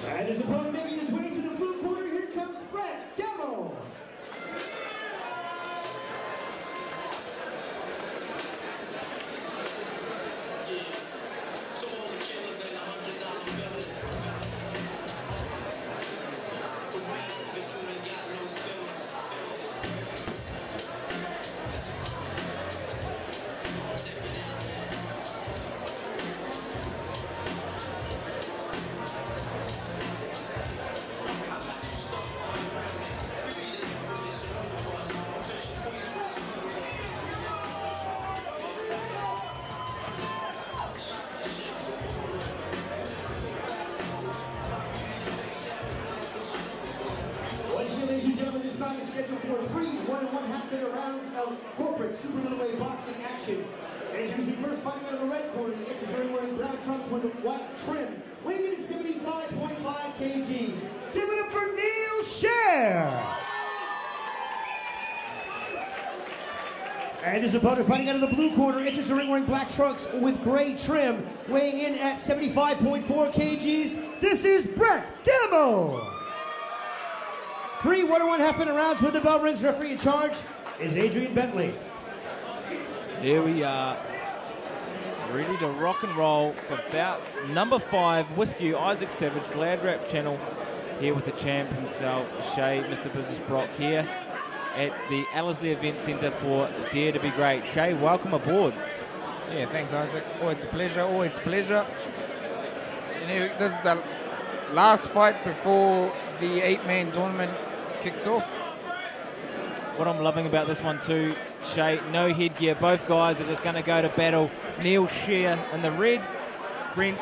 And his opponent making his way to the blue corner, here comes Gemmell. Ladies and gentlemen, this bout is scheduled for 3 1.5-minute rounds of corporate super middleweight boxing action. Introducing first fighting out of the red corner, the exercise wearing brown trunks with white trim, weighing in at 75.5 kgs. Give it up for Neill. And his opponent fighting out of the blue corner, enters the ring wearing black trunks with gray trim, weighing in at 75.4 kgs. This is Gemmell. 3 1.5-minute rounds with the bell rings. Referee in charge is Adrian Bentley. Here we are, ready to rock and roll for bout number 5 with you, Isaac Savage, GladrapChannel, here with the champ himself, Shay, Mr. Business Brock, here at the Ellerslie Event Centre for Dare to Be Great. Shay, welcome aboard. Yeah, thanks, Isaac. Always a pleasure, always a pleasure. You know, this is the last fight before the 8-man tournament kicks off. What I'm loving about this one too, Shay, no headgear. Both guys are just going to go to battle. Neill in the red, Brent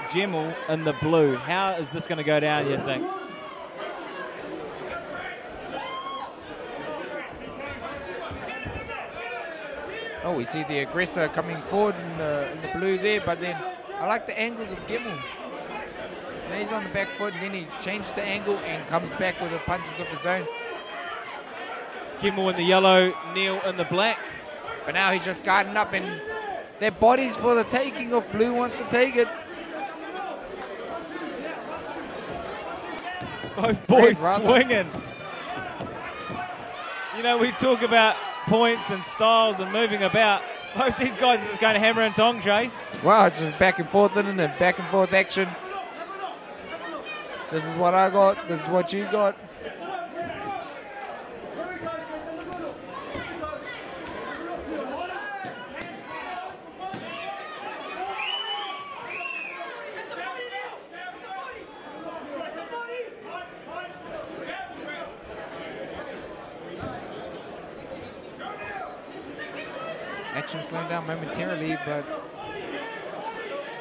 Gemmell in the blue. How is this going to go down, you think? Oh, we see the aggressor coming forward in the blue there, but then I like the angles of Gemmell. Now he's on the back foot, and then he changed the angle and comes back with the punches of his own. Gemmell in the yellow, Neill in the black. But now he's just guarding up, and their body's for the taking if blue wants to take it. Both boys swinging. You know, we talk about points and styles and moving about. Both these guys are just going to hammer and tong, Jay. Wow, it's just back and forth and then back and forth action. This is what I got, this is what you got. Action slowing down momentarily, but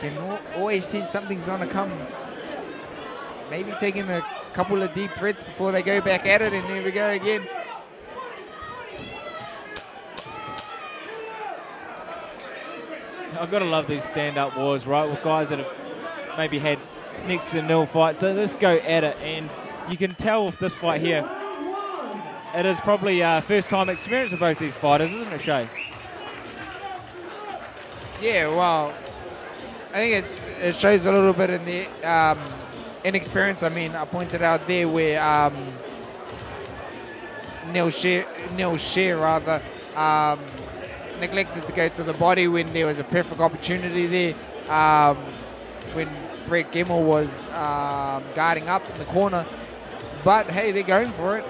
can always see something's gonna come. Maybe taking a couple of deep breaths before they go back at it, and there we go again. I've got to love these stand-up wars, right, with guys that have maybe had next to nil fights. So let's go at it, and you can tell with this fight here, it is probably first-time experience for both these fighters, isn't it, Shay? Yeah, well, I think it shows a little bit in the inexperience. I mean, I pointed out there where Neill neglected to go to the body when there was a perfect opportunity there. When Brent Gemmell was guarding up in the corner. But hey, they're going for it.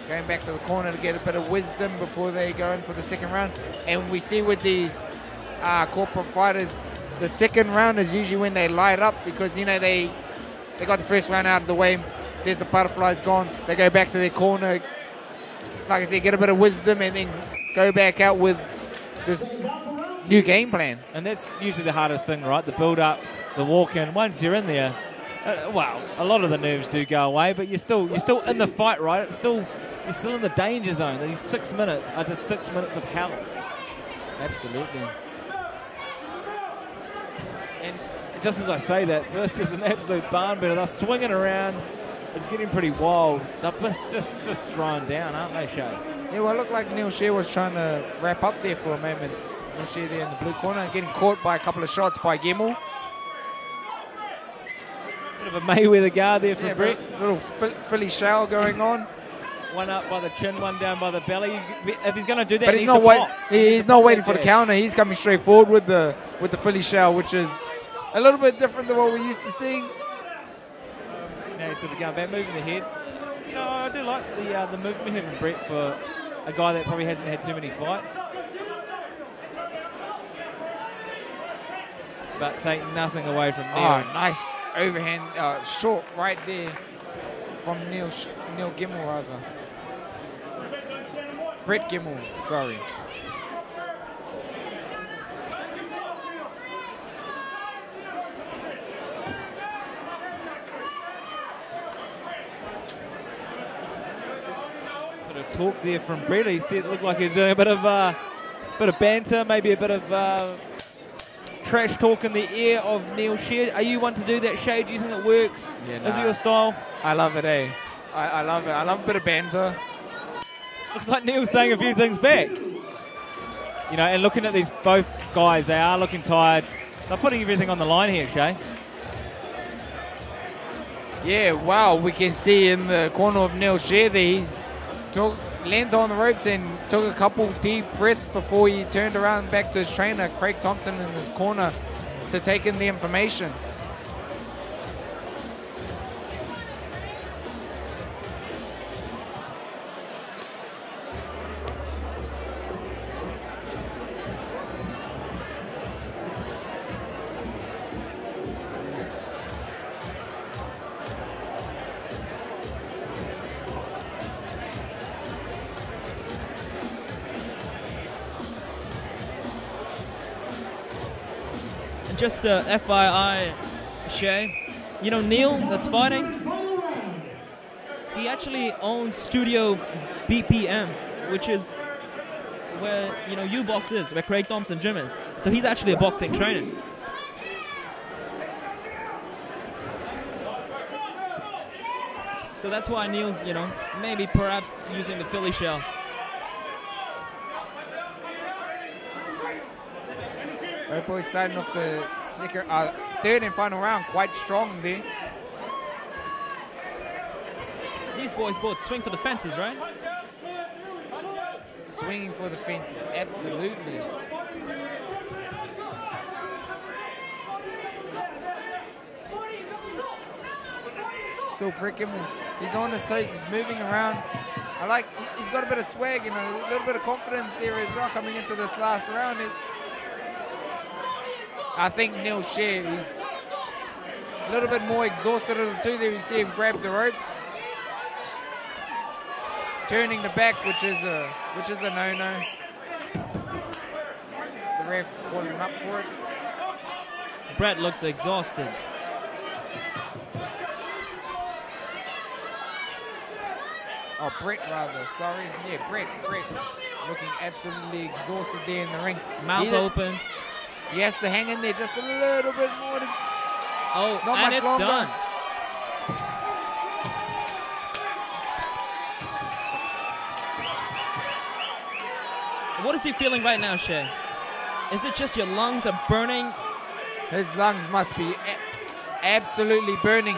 Going back to the corner to get a bit of wisdom before they go in for the second round. And we see with these corporate fighters, the second round is usually when they light up, because, you know, they got the first round out of the way. There's the butterflies gone. They go back to their corner. Like I said, get a bit of wisdom and then go back out with this new game plan. And that's usually the hardest thing, right? The build-up, the walk-in. Once you're in there, well, a lot of the nerves do go away, but you're still in the fight, right? It's still he's still in the danger zone. These 6 minutes are just 6 minutes of hell. Absolutely. And just as I say that, this is an absolute barn burner. They're swinging around. It's getting pretty wild. They're just throwing down, aren't they, Shay? Yeah, well, it looked like Neill Shear was trying to wrap up there for a moment. Neill Shear there in the blue corner, getting caught by a couple of shots by Gemmell. Bit of a Mayweather guard there for Yeah, Brett. Little Philly shower going on. One up by the chin, one down by the belly. If he's going to do that, But he he's needs not to waiting. pop. He's not waiting for the counter. He's coming straight forward with the Philly shower, which is a little bit different than what we're used to seeing. Now he's sort of going back, moving the head. You know, I do like the movement here from Brett for a guy that probably hasn't had too many fights. But take nothing away from Neill. Oh, nice overhand short right there from Neill Gemmell, rather. Brett Gemmell, sorry. Bit of talk there from Brett. He said it looked like he was doing a bit of banter, maybe a bit of trash talk in the ear of Neill Shear. Are you one to do that, Shay? Do you think it works? Yeah, Is it your style? I love it, eh? I love it. I love a bit of banter. Looks like Neill's saying a few things back. You know, and looking at these both guys, they are looking tired. They're putting everything on the line here, Shay. Yeah, wow, we can see in the corner of Neill Shear there, he's leant on the ropes and took a couple deep breaths before he turned around back to his trainer, Craig Thomson, in his corner to take in the information. Just FYI, Shay, you know Neill that's fighting? He actually owns Studio BPM, which is where, you know, U-Box is, where Craig Thomson gym is. So he's actually a boxing trainer. So that's why Neill's, you know, maybe perhaps using the Philly shell. Both boys starting off the third and final round quite strong there. These boys both swing for the fences, right? Swinging for the fences, absolutely. Still pricking him. He's on his toes, he's moving around. I like, he's got a bit of swag and a little bit of confidence there as well coming into this last round. I think Neill Shear, he's a little bit more exhausted of the two there. You see him grab the ropes. Turning the back, which is a no-no. The ref calling him up for it. Brett looks exhausted. Oh, Brett rather, sorry. Yeah, Brett looking absolutely exhausted there in the ring. Mouth open. He has to hang in there just a little bit more. Oh, not and much it's longer. done. What is he feeling right now, Shay? Is it just your lungs are burning? His lungs must be absolutely burning.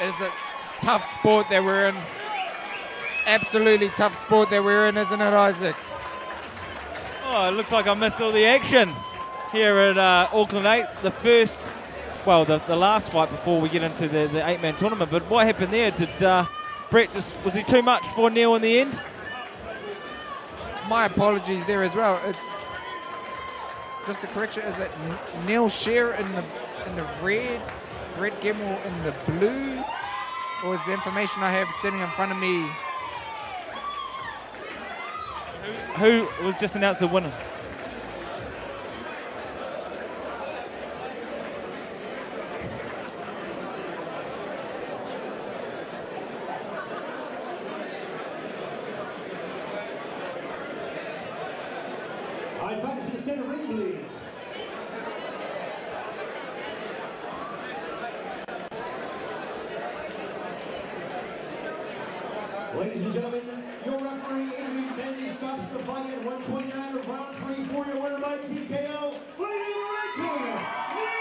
It's a tough sport that we're in. Absolutely tough sport that we're in, isn't it, Isaac? Oh, it looks like I missed all the action here at Auckland 8. The first, well, the last fight before we get into the 8-man tournament. But what happened there? Did Brett was he too much for Neill in the end? My apologies there as well. It's just a correction. Is it Neill Shear in the red, Brett Gemmell in the blue, or is the information I have sitting in front of me? Who was just announced the winner? the center ring, please. Ladies and gentlemen, your referee, Adrian Bentley, stops the fight at 129 of round 3 for your winner by TKO. Fighting in the red corner, Neill.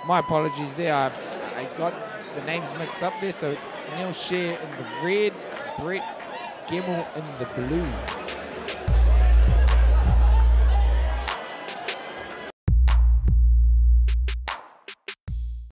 My apologies there. I got the names mixed up there. So it's Neill in the red, Brett Gemmell in the blue.